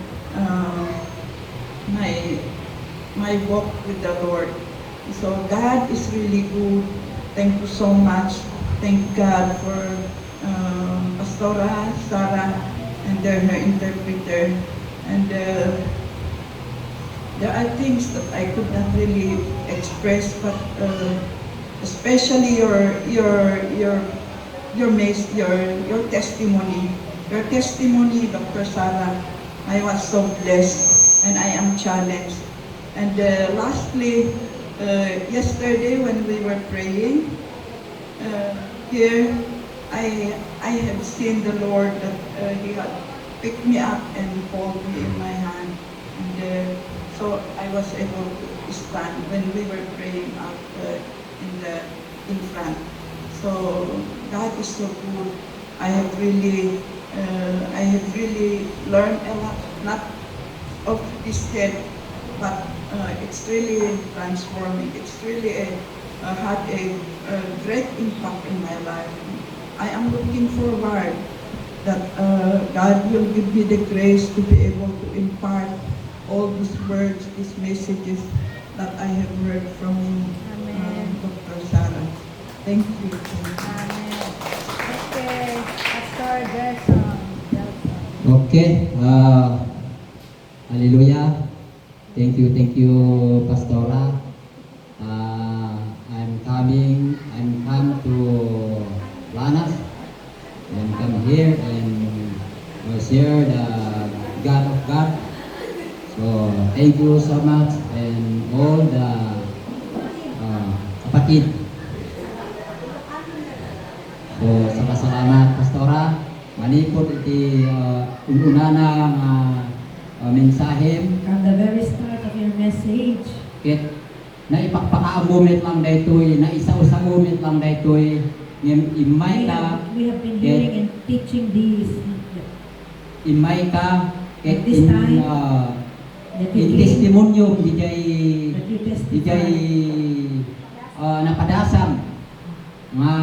walk with the Lord. So God is really good. Thank you so much. Thank God for Pastora Sarah and her interpreter. And there are things that I could not really express, but especially your testimony. Your testimony, Dr. Sarah, I was so blessed and I am challenged. And lastly, yesterday when we were praying here, I have seen the Lord that He had picked me up and hold me in my hand, and so I was able to stand when we were praying out in front. So God is so good. I have really learned a lot, not of this head, but it's really transforming. It's really had a great impact in my life. I am looking forward that God will give me the grace to be able to impart all these words, these messages that I have heard from Dr. Sarah. Thank you. Amen. Okay, Pastor Gerson. Okay, hallelujah. Thank you, Pastora. I'm come to Lanas, and come here and share the God of God. So thank you so much, and all the kapatid. So sa pasalamat, Pastora, manipot iti unana nga mensahe. From the very start of your message, Ket na ipakpakaamumit lang daytoy, na isa-usamumit lang daytoy, imay ka, we have been hearing and teaching these. imay ka, ket This time, in testimonyo, dijay napadasam, nga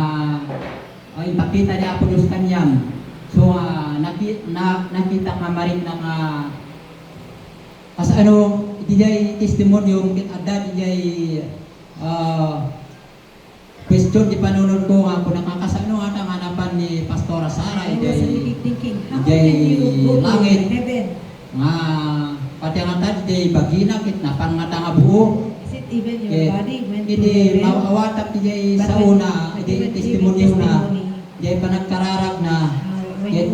ipakita ni Apo Diyos kanyang. So, nakita nga marin na nga, as dijay testimonyo, kit ada dijay question di panunod ko nga kung nakakasano nga ang hanapan ni Pastora Sarah, dijay langit, nga pati nga ta, dijay bagina, kit napan nga ta nga buo. Is it even your body went to Iti heaven? mawawatap dijay sa una, dijay testimonyo na, dijay panagkararag na, kit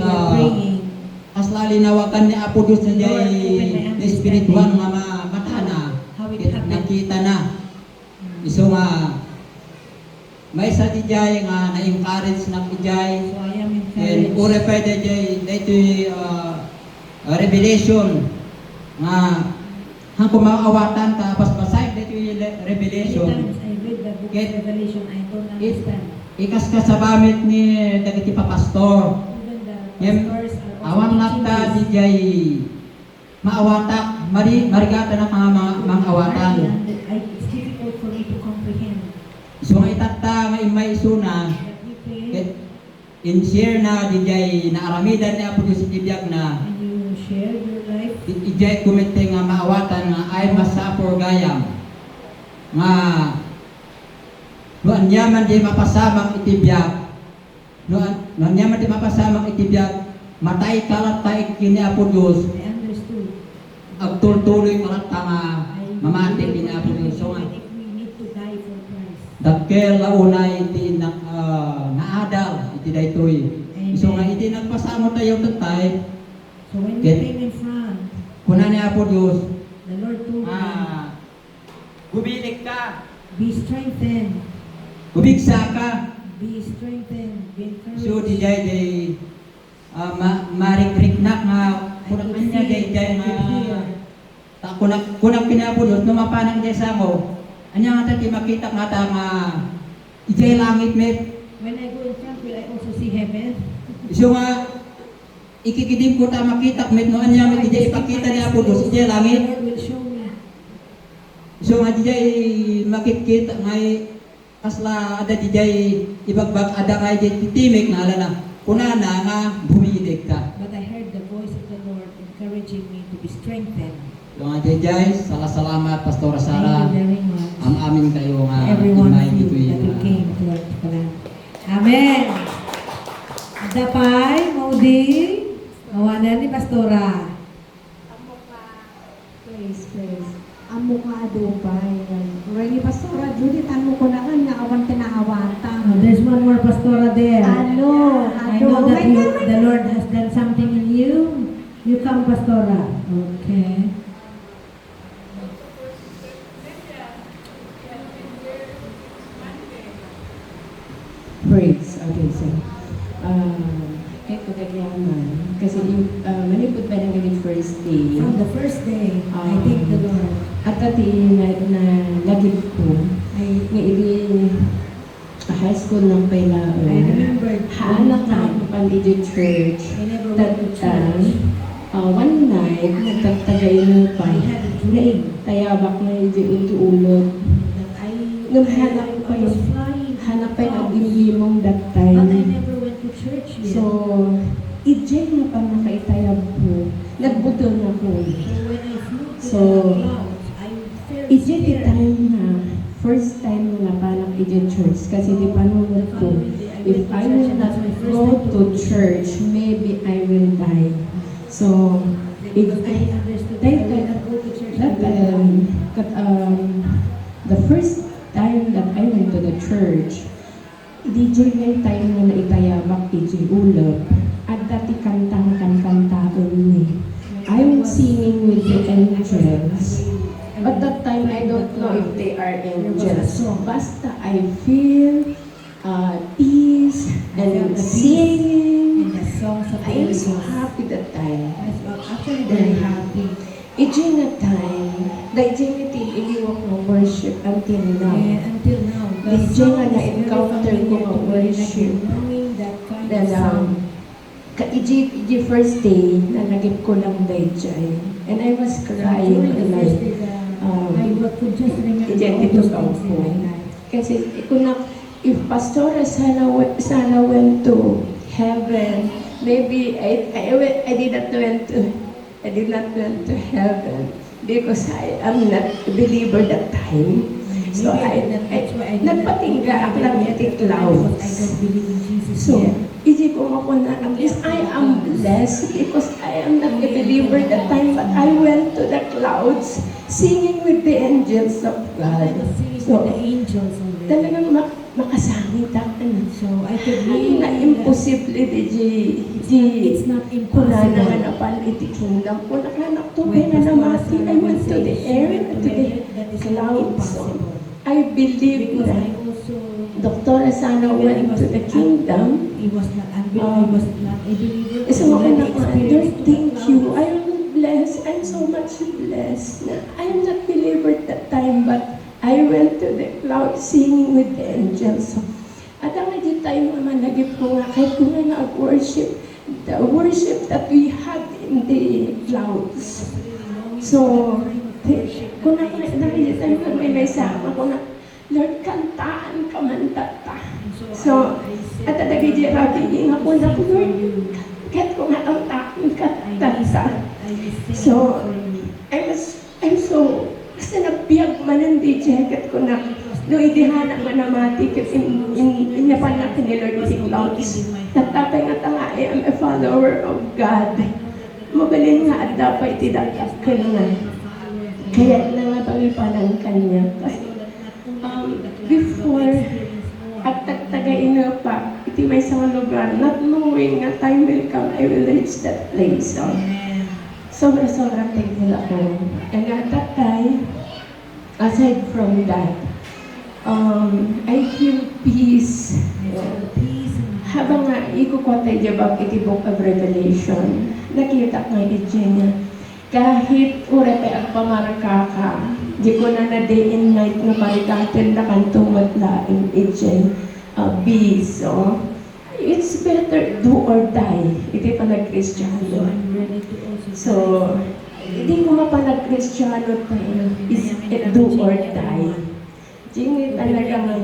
aslali nawakan ni Apo Diyos na dijay espiritual nga matana, kit nakita na. Iso nga, may sa dijay nga na-encourage na dijay, and ure pa dijay, dito'y revelation, nga hang kumawatan ta paspasaib dito'y revelation. I read the book of Revelation, I don't understand. Ikas ka sa bamit ni dagiti pa pastor. Awan nakta dijay maawatak, marigata na mga awatan. It's difficult for me to comprehend. So nga itata nga imay isuna, in-share na dijay na aramidan ni Apo Diyos ibiyag na, You share your life. ijay kumite nga maawatan nga ay masapor gayam. Nga, luan yaman di mapasamang itibiyag, No niya mati mapasama iti biag matay kalat tay kini Apo Dios. I understood. Agtultuloy kalat nga mamati kini Apo Dios. So nga We need to die for Christ. dakkel launay iti naadal iti daytoy. So nga iti nagpasamo tayo tatay. So when we Get- came in front, Kuna ni Apo Dios. the Lord told me, Gubilik ka. be strengthened, Gubigsa ka. be strengthened, be encouraged. So di jay marikrik na nga kunak niya jay ta kunak kinapulot no mapanang jay sa mo. Anya nga ti makita nga ta nga ijay langit met. When I go in front, will I also see heaven? So nga ikikidim ko ta makita met no anya met ijay ipakita ni Apo Dios ijay langit. The Lord will show me. So nga dijay makikita ngay kasla ada dijay ibagbag ada ngay dijay titimik na ala na kunana nga bumiilig ka. But I heard the voice of the Lord encouraging me to be strengthened. So nga dijay salamat Pastora Sara. Thank you very much. Ang amin kayo nga Everyone imay of you dito that you came to our Kalan. Amen. Dapay, Maudi, mawanan ni Pastora. Praise. Amo ka adupay. Rani Pastora Judith, amo ko na nga awan tinaawata. There's one more Pastora there. Ano? I know that the Lord has done something in you. You come, Pastora. Okay. Praise. Okay, so, kaya ko kagyaman. Kasi manipod pa ng first day. From the first day, I thank the Lord. At ati na lagid ko, ay nga ili high school ng Pailaon. I remember Haanak na ako pandidyo church. I never went to That church. one night, nagtagtagay mo pa. I had a dream Tayabak na hindi ulod. that Nung hanap I pa was yun, flying. hanap pa yung agimlimong that But I time. never went to church yet. So, i-jail na pa nakaitayab ko. Nagbutol na ko. So when I flew to So, the clouds, I felt i-jail di scared. time na. First time na napanak i-jail church. Kasi di panunod ko. If I will not go to church, maybe I will die. So, Because I understood that I will not go to church. the first time that I went to the church, DJ may time na naitayabak DJ Ulap at dati kantaon ni. I'm singing with the angels. At that time, I don't know if they are angels. Basta I feel peace and singing. And the songs of the I am so angels. happy that time. I was actually very happy. Ijing na time, the ijing iliwak ng worship until now. And until now, the Ijing song nga is very na-encounter ko familiar ng to me, worship. like knowing that kind Then, of song. iji first day, nanagip ko lang dayjay. And I was crying. During the first day, I could just remember Ije, all dito those ka things in po. my life. Kasi if Pastora sana went to heaven, maybe I did not went to heaven because I am not a believer that time. So nagpatingga ako lang iti clouds. So, isip ko ako na at least I am blessed because I am not a believer that time, but I went to the clouds singing with the angels of God. So, talagang makasangit ako. So I could really na imposible it's not kuna na impossible. hanapan iti kingdom ko nakanak to na namati. I went to the air to the clouds. So, I believe Because na I also Dr. Asana went to the kingdom. He was not unbelieving. He was not a believer. So, Already Lord, experienced thank the you. clouds. I am blessed. I'm so much blessed. I am not believer at that time, but I went to the cloud singing with the angels. So, at ang di time naman nagip ko nga, kahit ko nga nag-worship, the worship that we had in the clouds. So, kung nakikita tayo na may naisama ko na, Lord, kantaan ka man tata. So, at nagiging rabi, nga po na, Lord, kahit ko nga ang taon ka tata. So, I'm so, kasi nabiyag man ang DJ, kahit ko na, No, idihana nga namati kasi inyapan natin ni Lord si Clouds. Tatapay nga tanga, I am a follower of God. Magaling nga at dapat itidagdag ka nga. Kaya na nga pangipanan kanya. Before, at tagtagain na pa, iti may isang lugar, not knowing nga time will come, I will reach that place. So, sobra-sobra thankful ako. And at that time, aside from that, I feel peace. Habang nga ikukwatay diya ba iti Book of Revelation, nakita nga iti niya, kahit ure pa ang pamarakaka, di ko na day and night na parikatin na kantumat laing iti peace. So, it's better do or die. Iti pa nag-Kristiyano. So, hindi ko mapanag-Kristiyano tayo is do or die. Hindi talaga nga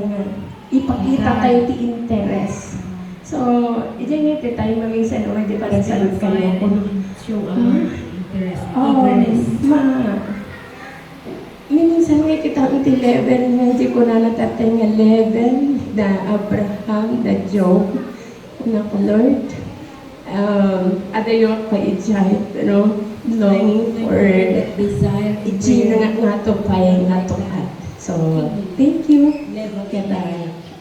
ipakita tayo ti interest. So, hindi tayo maminsan o hindi pa nagsalot kanya kung minsan nga kita ang level nga hindi ko na natatay nga level na Abraham, na Job, na ko Lord. Adayo pa i-jive, long for i-gina nga to payang nga to hat. So, thank you.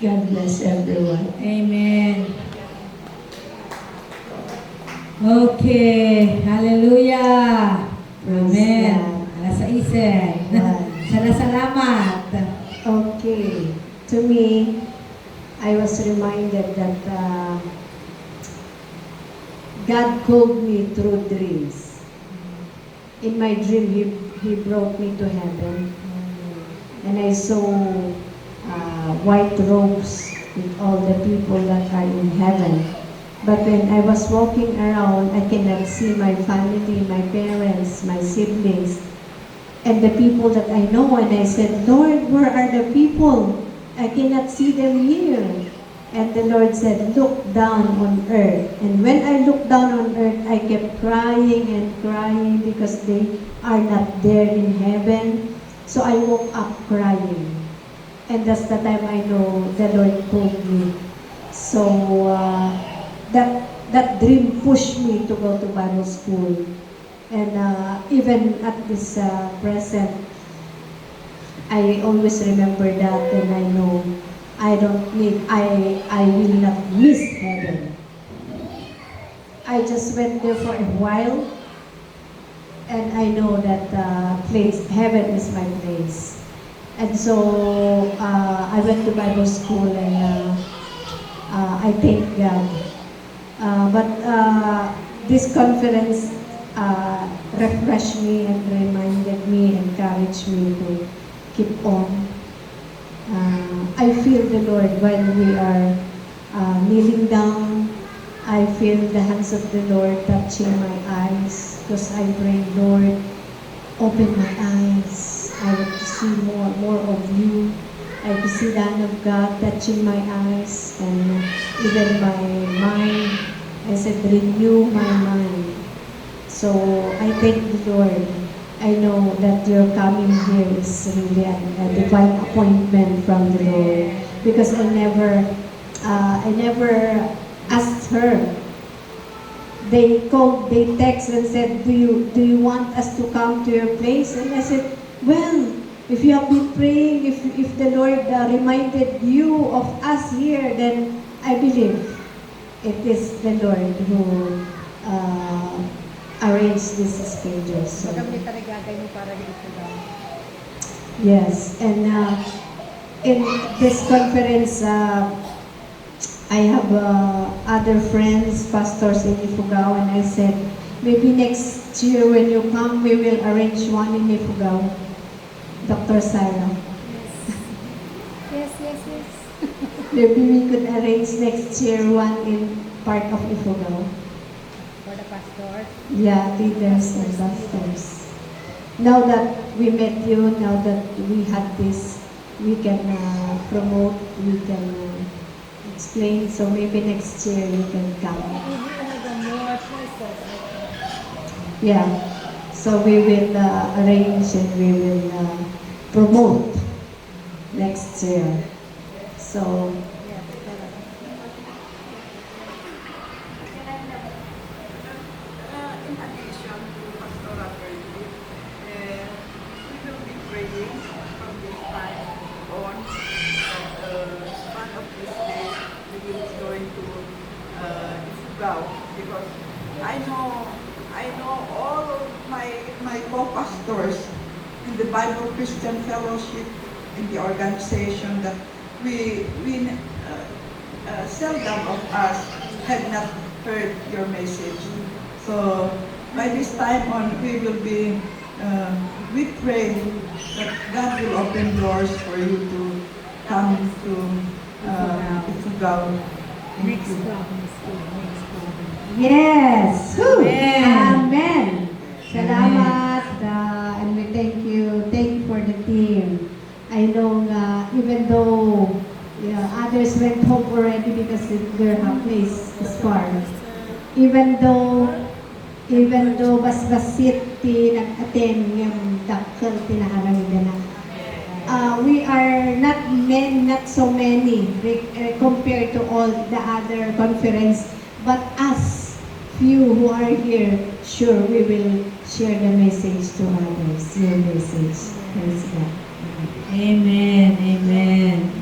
God bless everyone. Amen. Okay. Hallelujah. Amen. Alas 6. Salamat. Okay. To me, I was reminded that God called me through dreams. In my dream, He brought me to heaven. And I saw white robes with all the people that are in heaven. But when I was walking around, I cannot see my family, my parents, my siblings, and the people that I know. And I said, Lord, where are the people? I cannot see them here. And the Lord said, look down on earth. And when I looked down on earth, I kept crying and crying because they are not there in heaven. So I woke up crying. And that's the time I know the Lord told me. So that dream pushed me to go to Bible school. And even at this present, I always remember that, and I know I will not miss heaven. I just went there for a while, and I know that heaven is my place. And so I went to Bible school, and I thank God. But this conference refreshed me and reminded me, encouraged me to keep on. I feel the Lord when we are kneeling down. I feel the hands of the Lord touching my eyes, because I pray, Lord, open my eyes. I want to see more of you. I want to see the hand of God touching my eyes, and even my mind. I said, renew my mind. So I thank the Lord. I know that your coming here is really a divine appointment from the Lord, because I never asked her. They text and said, do you want us to come to your place? And I said, well, if you have been praying, if the Lord reminded you of us here, then I believe it is the Lord who arranged this schedule. So. Yes, and in this conference, I have other friends, pastors in Ifugao, and I said, maybe next year when you come, we will arrange one in Ifugao. Dr. Sarah. Yes. Maybe we could arrange next year one in part of Ifugao. For the pastors? Yeah, leaders and pastors. Now that we met you, now that we had this, we can promote, we can explain. So maybe next year you can come. Yeah. So we will arrange and we will promote next year. So, In addition to pastoral worship, we will be praying from this time on that one of these days we will be going to Ifugao, because I know all of my co-pastors in the Bible Christian Fellowship, in the organization, that we seldom of us had not heard your message. So by this time on, we pray that God will open doors for you to come to Ifugao. yes! Woo! Amen! Salamat, and we thank you for the team. I know even though others went home already because their place is far. Even though basbasit ti nag-attend yung dakkel tinaharang na. We are not so many compared to all the other conference, but us few who are here, sure we will share the message to others. Your message. Praise God. Amen. Amen.